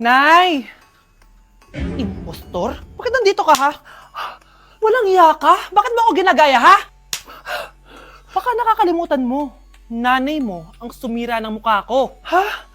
Nay! Impostor? Bakit nandito ka, ha? Walang iya ka? Bakit mo ako ginagaya, ha? Baka nakakalimutan mo. Nanay mo ang sumira ng mukha ko. Ha?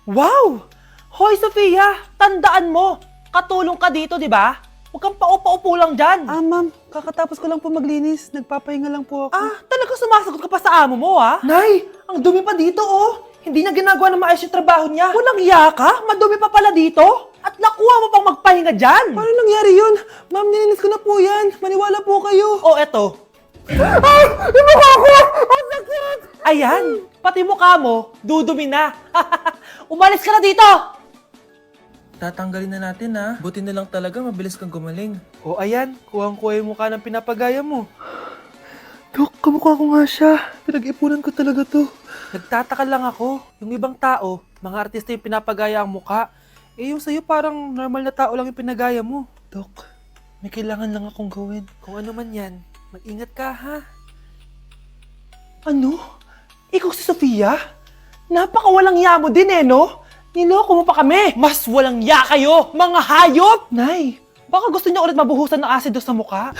Wow! Hoy, Sofia! Tandaan mo! Katulong ka dito, di ba? Huwag kang paupa-upo lang dyan. Ma'am, kakatapos ko lang po maglinis. Nagpapahinga lang po ako. Talaga sumasagot ka pa sa amo mo, ha? Nay! Ang dumi pa dito, oh! Hindi niya ginagawa ng maayos yung trabaho niya. Walang iya ka? Madumi pa pala dito? At nakuha mo pang magpahinga dyan. Paano nangyari yun? Ma'am, nilinis ko na po yan. Maniwala po kayo. Oh, eto. Yung mukha ko! Ang sakit! Ayan, pati mukha mo, dudumi na. Umalis ka na dito! Tatanggalin na natin ha. Buti na lang talaga mabilis kang gumaling. Oh, ayan, kuhang-kuha yung mukha ng pinapagaya mo. Dok, kamukha ko nga siya. Pinag-ipunan ko talaga to. Nagtataka lang ako, yung ibang tao, mga artista yung pinapagaya ang mukha. Eh yung sa'yo parang normal na tao lang yung pinagaya mo. Dok, may kailangan lang akong gawin. Kung ano man yan, mag-ingat ka ha. Ano? Ikaw si Sofia? Napakawalang ya mo din no? Niloko mo pa kami! Mas walang ya kayo, mga hayop! Nay, baka gusto niyo ulit mabuhusan ng asido sa mukha?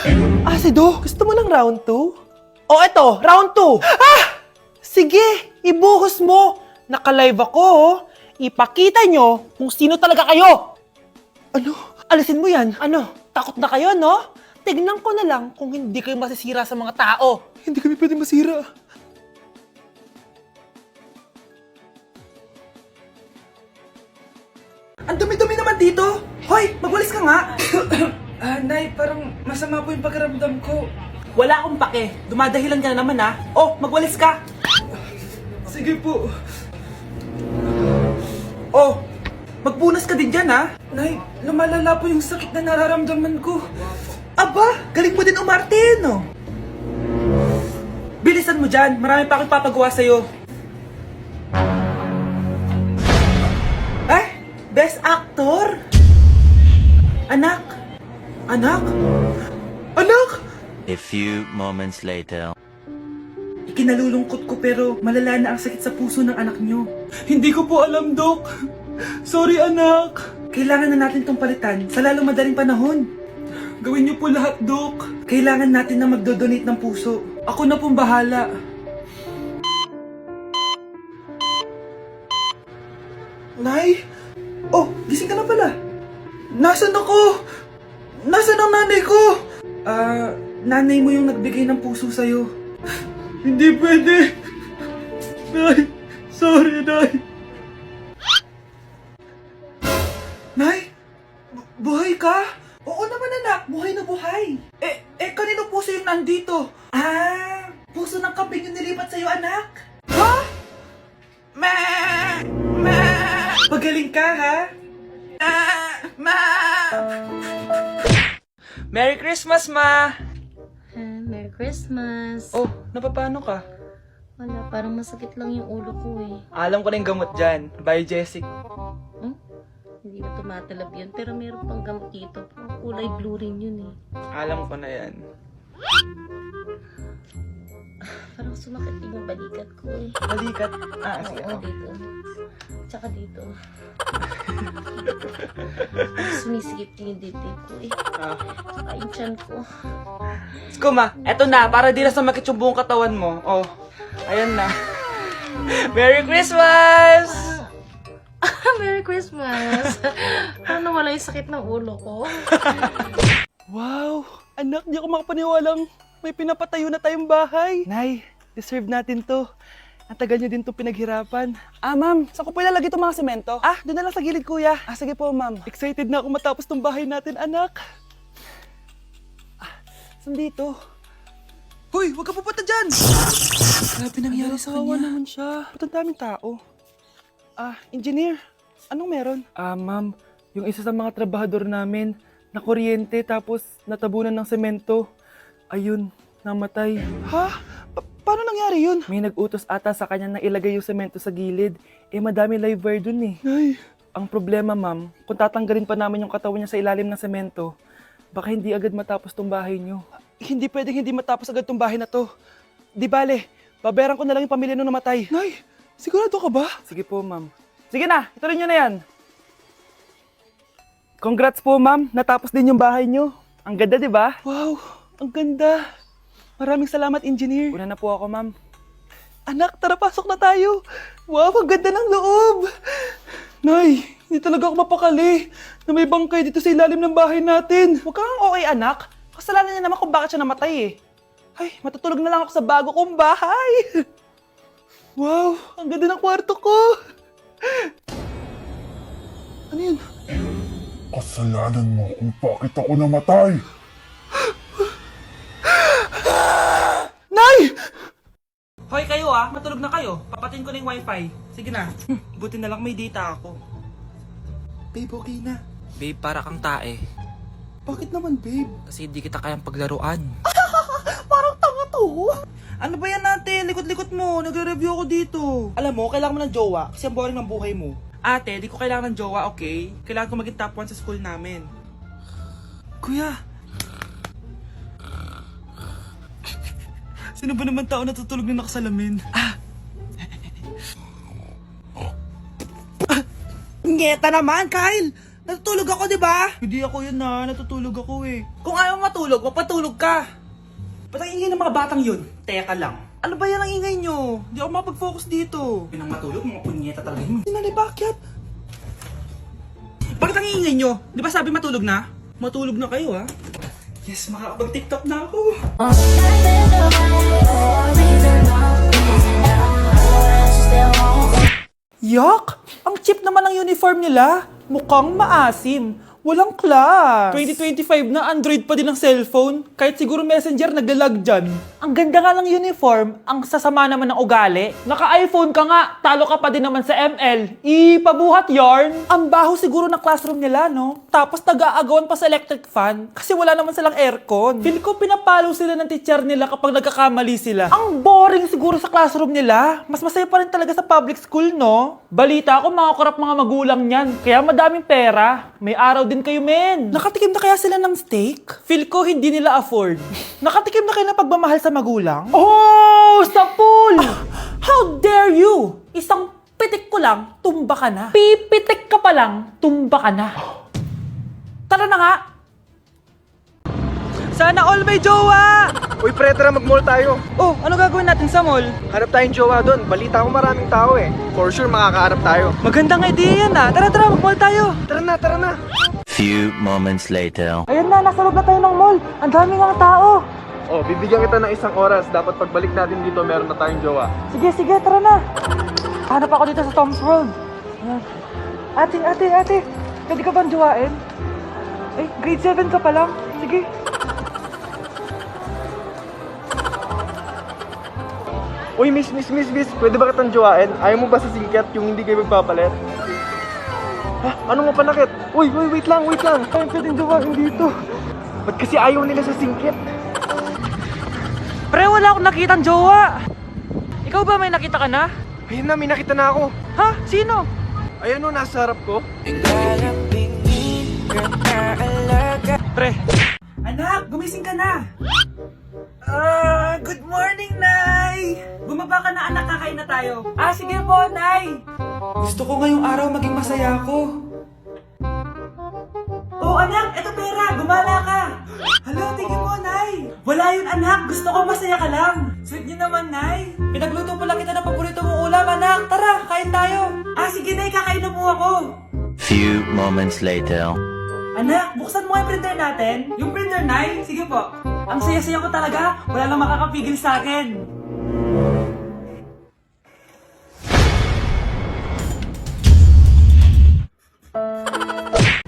Asido? Gusto mo ng round 2? O eto, round 2! Sige, ibuhos mo! Naka-live ako, oh. Ipakita nyo kung sino talaga kayo! Ano? Alisin mo yan. Ano? Takot na kayo, no? Tignan ko na lang kung hindi kayo masisira sa mga tao. Hindi kami pwede masira. Ang dumi-dumi naman dito! Hoy, magwalis ka nga! Nay, parang masama po yung pakiramdam ko. Wala akong pake. Dumadahilan ka na naman, ha? Oh, magwalis ka! Sige po. Oh, magbunas ka din dyan, ha? Nay, lumalala po yung sakit na nararamdaman ko. Aba, galing mo din umarte, no? Bilisan mo dyan. Marami pa akong papagawa sa'yo. Best Actor? Anak? Anak? Anak? A few moments later. Ikinalulungkot ko pero malala na ang sakit sa puso ng anak nyo. Hindi ko po alam, Dok. Sorry, anak. Kailangan na natin tong palitan sa lalong madaling panahon. Gawin niyo po lahat, Dok. Kailangan natin na magdodonate ng puso. Ako na pong bahala. Nay? Oh, gising ka na pala. Nasaan ako? Nasaan ang nanay ko? Nanay mo yung nagbigay ng puso sa'yo. Hindi pwede. Nay, sorry, Nay. Nay? Buhay ka? Oo naman anak, buhay na buhay. Kanino puso yung nandito? Puso ng kambing yung nilipat sa'yo anak. Ha? Pagaling ka ha? Merry Christmas, Ma! Merry Christmas. Oh, napapano ka? Wala, parang masakit lang yung ulo ko eh. Alam ko na yung gamot dyan. By Jessic. Hindi na tumatalab yun, pero meron pang gamot dito. Kulay blue rin yun eh. Alam ko na yan. Parang sumakit din yung balikat ko eh. Balikat. Sige. Oo, dito. Tsaka dito. Sumisigip din yung dibdib ko eh. Tsaka yung tiyan ko. Skuma, eto na. Para di na sumakit yung buong katawan mo. Oh, ayan na. Merry Christmas! Merry Christmas! Paano wala yung sakit ng ulo ko? Wow, anak, di ako makapaniwalang may pinapatayo na tayong bahay. Nay, deserve natin to. Ang tagal niyo din to pinaghirapan. Ma'am, saan ko po ilalagay itong mga semento? Doon na lang sa gilid, kuya. Sige po, ma'am. Excited na ako matapos tong bahay natin, anak. Saan dito? Hoy, huwag ka pupunta dyan! Grabe nangyari sa kanya. Naman siya. Ba't ang daming tao? Engineer, anong meron? Ma'am, yung isa sa mga trabahador namin, na kuryente tapos natabunan ng semento. Ayun, namatay. Ha? Paano nangyari yun? May nag-utos ata sa kanya na ilagay yung semento sa gilid. Madami live wire dun eh. Ay. Ang problema, ma'am, kung tatanggalin pa namin yung katawan niya sa ilalim ng semento, baka hindi agad matapos tong bahay niyo. Hindi pwedeng hindi matapos agad tong bahay na to. Di bale, babayaran ko na lang yung pamilya nung namatay. Nay, sigurado ka ba? Sige po, ma'am. Sige na, ituloy niyo na yan. Congrats po, ma'am. Natapos din yung bahay nyo. Ang ganda, di ba? Wow, ang ganda. Maraming salamat, engineer. Una na po ako, ma'am. Anak, tara pasok na tayo. Wow, ang ganda ng loob. Nay, hindi talaga ako mapakali na may bangkay dito sa ilalim ng bahay natin. Huwag kang okay, anak. Kasalanan niya naman kung bakit siya namatay eh. Ay, matutulog na lang ako sa bago kong bahay. Wow, ang ganda ng kwarto ko. Ano yun? Kasalanan mo kung bakit ako namatay. Nay! Hoy kayo matulog na kayo. Papatin ko na yung wifi. Sige na. Buti na lang may data ako. Babe, okay na. Babe, para kang tae. Bakit naman, babe? Kasi di kita kayang paglaruan. Parang tanga to. Ano ba yan natin? Likot-likot mo. Nagre-review ako dito. Alam mo, kailangan mo ng jowa kasi ang boring ng buhay mo. Ate, di ko kailangan ng jowa, okay? Kailangan ko maging top 1 sa school namin. Kuya! Sino ba naman tao natutulog na nakasalamin? Ngeta naman, Kyle! Natutulog ako, di ba? Hindi ako yun natutulog ako eh. Kung ayaw matulog, mapatulog ka! Ba't ang ingay ng mga batang yun? Teka lang. Ano ba yan ang ingay nyo? Di ako mapag-focus dito. Pinang matulog, mga punyeta talaga yun. Sinali, bakit? Bakit ang ingay nyo? Di ba sabi matulog na? Matulog na kayo Yes, makakapag-tiktok na ako. Yuck! Ang cheap naman ng uniform nila. Mukhang maasim. Walang class. 2025 na Android pa din ang cellphone. Kahit siguro Messenger naglalag dyan. Ang ganda nga ng uniform. Ang sasama naman ng ugali. Naka-iPhone ka nga. Talo ka pa din naman sa ML. Ipabuhat yarn. Ang baho siguro ng classroom nila, no? Tapos nag-aagawan pa sa electric fan. Kasi wala naman silang aircon. Feel ko pinapalo sila ng teacher nila kapag nagkakamali sila. Ang boring siguro sa classroom nila. Mas masaya pa rin talaga sa public school, no? Balita ko, mga korap mga magulang niyan. Kaya madaming pera. May araw din kayo, men. Nakatikim na kaya sila ng steak? Feel ko hindi nila afford. Nakatikim na kayo ng pagmamahal sa magulang? Oh, sa pool! How dare you? Isang pitik ko lang, tumba ka na. Pipitik ka pa lang, tumba ka na. Tara na nga. Sana all may jowa! Uy, pre, tara mag-mall tayo. Oh, ano gagawin natin sa mall? Hanap tayong jowa doon. Balita ko maraming tao eh. For sure, makakaharap tayo. Magandang idea yan Tara, mag-mall tayo. Tara na, tara na. Few moments later. Ayun na, nasa loob na tayo ng mall. Ang dami ng tao. Oh, bibigyan kita ng isang oras. Dapat pagbalik natin dito, meron na tayong jowa. Sige, tara na. Hanap ako dito sa Tom's World. Ayan. Ate. Pwede ka bang jowain? Ay, grade 7 ka pa lang. Sige. Uy, miss. Pwede ba kitang jowain? Ayaw mo ba sa singket yung hindi kayo magpapalit? Ha? Ano mo panakit? Uy, wait lang. Ayaw pwedeng jowain dito. Ba't kasi ayaw nila sa singket? Pre, wala akong nakitang jowa. Ikaw ba may nakita ka na? Ayun na, may nakita na ako. Ha? Sino? Ayan o, nasa harap ko. Pre. Anak, gumising ka na. Good morning, Nay! Bumaba ka na, anak, kakain na tayo. Sige po, Nay! Gusto ko ngayong araw maging masaya ako. Oh, anak, eto pera, gumala ka! Hala, tingin mo, Nay! Wala yun, anak, gusto ko masaya ka lang. Sweet niyo naman, Nay. Pinagluto pala kita ng paborito mong ulam, anak. Tara, kain tayo. Sige, Nay, kakain na po ako. Few moments later. Anak, buksan mo yung printer natin. Yung printer, Nay? Sige po. Ang saya-saya ko talaga. Wala lang makakapigil sa akin.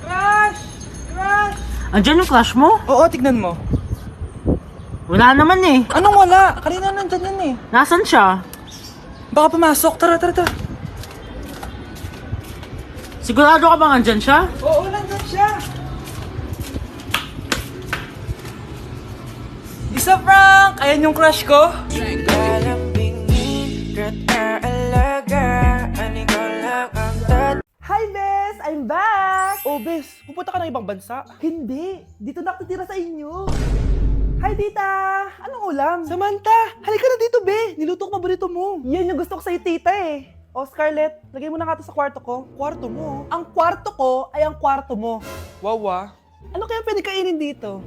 Crush! Andyan yung crush mo? Oo, tignan mo. Wala naman eh. Anong wala? Kanina nandyan yan eh. Nasaan siya? Baka pumasok. Tara. Sigurado ka bang andyan siya? Oo, nandyan siya. Isa, Frank! Ayan yung crush ko. Hi, Bes! I'm back! Oh, Bes, pupunta ka ng ibang bansa? Hindi, dito na ako titira sa inyo. Hi, Tita! Anong ulam? Samantha, halika na dito, Be! Niluto ko paborito mo. Yan yung gusto ko sa'yo, Tita eh. Oh, Scarlett, lagay mo na nga ito sa kwarto ko. Kwarto mo? Ang kwarto ko ay ang kwarto mo. Wawa. Ano kaya pwede kainin dito?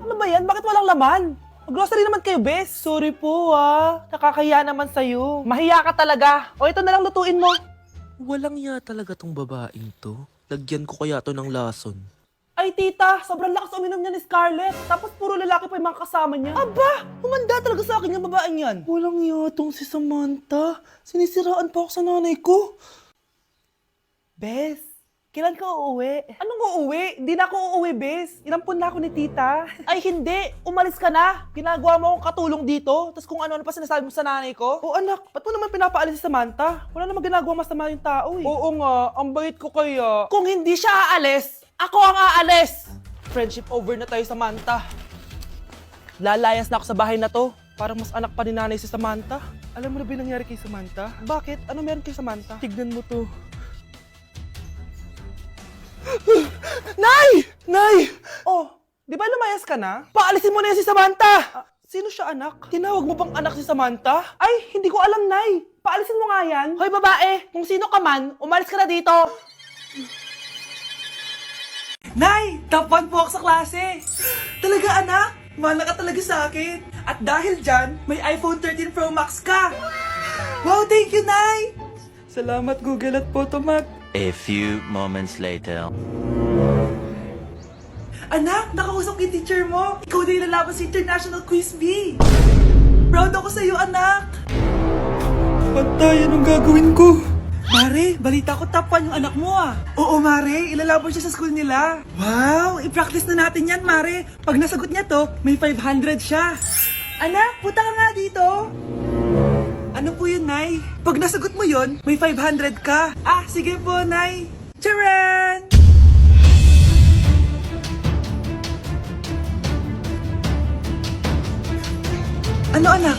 Ano ba yan? Bakit walang laman? Mag-grocery naman kayo, bes. Sorry po, nakakahiya naman sa'yo. Mahiya ka talaga. O ito na lang lutuin mo. Walang ya talaga tong babaeng to. Lagyan ko kaya to ng lason. Ay, tita, sobrang lakas uminom niya ni Scarlett. Tapos puro lalaki pa yung mga kasama niya. Aba, humanda talaga sa akin yung babaeng yan. Walang yatong si Samantha. Sinisiraan pa ako sa nanay ko. Bes, kailan ka uuwi? Anong uuwi? Hindi na ako uuwi, bes. Inampun na ako ni tita. Ay, hindi. Umalis ka na. Ginagawa mo akong katulong dito. Tapos kung ano-ano pa sinasabi mo sa nanay ko. O anak, ba't mo naman pinapaalis si Samantha? Wala namang ginagawa masama yung tao eh. Oo nga, ang bait ko kaya. Kung hindi siya aalis, ako ang aalis! Friendship over na tayo, Samantha. Lalayas na ako sa bahay na to. Parang mas anak pa ni nanay si Samantha. Alam mo na ba yung nangyari kay Samantha? Bakit? Ano meron kay Samantha? Tignan mo to. Nay! Nay! Oh, di ba lumayas ka na? Paalisin mo na yan si Samantha! Sino siya, anak? Tinawag mo bang anak si Samantha? Ay, hindi ko alam, Nay. Paalisin mo nga yan. Hoy, babae! Kung sino ka man, umalis ka na dito. Nay, top 1 po ako sa klase. Talaga anak, mahal ka talaga sa akin. At dahil dyan, may iPhone 13 Pro Max ka. Wow, thank you, Nay. Salamat Google at Photomat. A few moments later. Anak, nakausap yung teacher mo. Ikaw na yung lalaban sa International Quiz Bee. Proud ako sa'yo, anak. Patay, anong gagawin ko? Mare, balita ko top 1 yung anak mo ah. Oo, Mare, ilalaban siya sa school nila. Wow, i-practice na natin yan, Mare. Pag nasagot niya to, may 500 siya. Anak, punta ka nga dito. Ano po yun, Nay? Pag nasagot mo yun, may 500 ka. Ah, sige po, Nay. Charan! Ano, anak?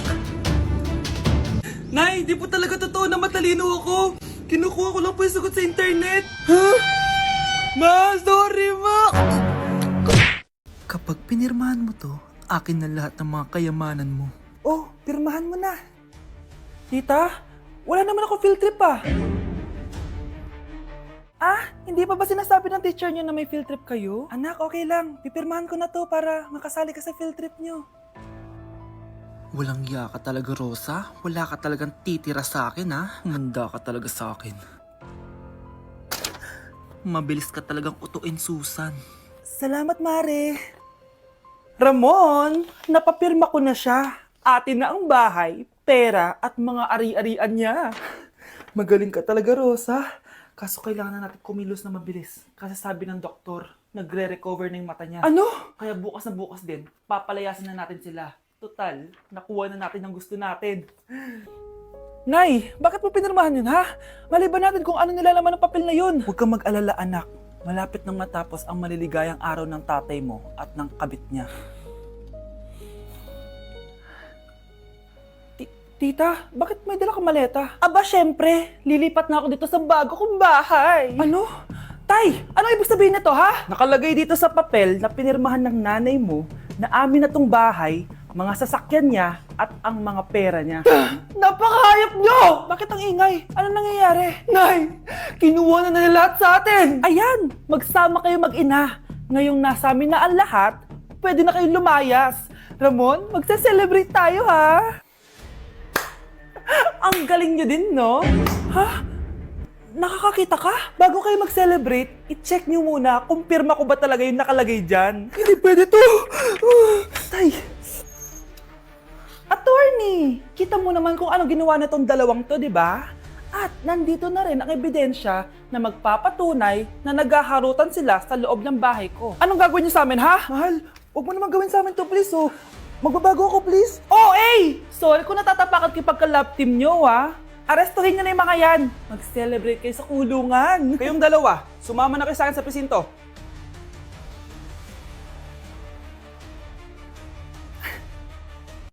Nay, di po talaga totoo na matalino ako. Kinukuha ko lang po yung sagot sa internet. Huh? Ma, sorry ma! Kapag pinirmahan mo to, akin na lahat ng mga kayamanan mo. Oh, pirmahan mo na. Tita, wala naman ako field trip ah. Ah, hindi pa ba sinasabi ng teacher niyo na may field trip kayo? Anak, okay lang. Pipirmahan ko na to para makasali ka sa field trip niyo. Walang ya ka talaga, Rosa. Wala ka talagang titira sa akin, ha? Manda ka talaga sa akin. Mabilis ka talagang utuin, Susan. Salamat, Mare. Ramon, napapirma ko na siya. Atin na ang bahay, pera at mga ari-arian niya. Magaling ka talaga, Rosa. Kaso kailangan na natin kumilos na mabilis. Kasi sabi ng doktor, nagre-recover na yung mata niya. Ano? Kaya bukas na bukas din, papalayasin na natin sila. Total, nakuha na natin ang gusto natin. Nay, bakit mo pinirmahan yun, ha? Maliban natin kung ano nilalaman ng papel na yun. Huwag kang mag-alala, anak. Malapit nang matapos ang maliligayang araw ng tatay mo at ng kabit niya. Tita, bakit may dala kang maleta? Aba, syempre. Lilipat na ako dito sa bago kong bahay. Ano? Tay, ano ibig sabihin nito, ha? Nakalagay dito sa papel na pinirmahan ng nanay mo na amin na tong bahay, mga sasakyan niya at ang mga pera niya. Napakahayop nyo! Bakit ang ingay? Ano nangyayari? Nay, kinuha na nila lahat sa atin! Ayan, magsama kayo mag-ina. Ngayong nasa amin na ang lahat, pwede na kayong lumayas. Ramon, magse-celebrate tayo, ha? Ang galing nyo din, no? Ha? Nakakakita ka? Bago kayo mag-celebrate, i-check nyo muna kung pirma ko ba talaga yung nakalagay dyan. Hindi pwede to! Tay! Attorney! Kita mo naman kung ano ginawa na tong dalawang to, di ba? At nandito na rin ang ebidensya na magpapatunay na naghaharutan sila sa loob ng bahay ko. Anong gagawin niyo sa amin, ha? Mahal, huwag mo naman gawin sa amin to, please, oh. Magbabago ako, please. Oh, eh! Sorry kung natatapakan kayo pagka-love team nyo, ha? Arestuhin nyo na yung mga yan. Mag-celebrate kayo sa kulungan. Kayong dalawa, sumama na kayo sa akin sa presinto.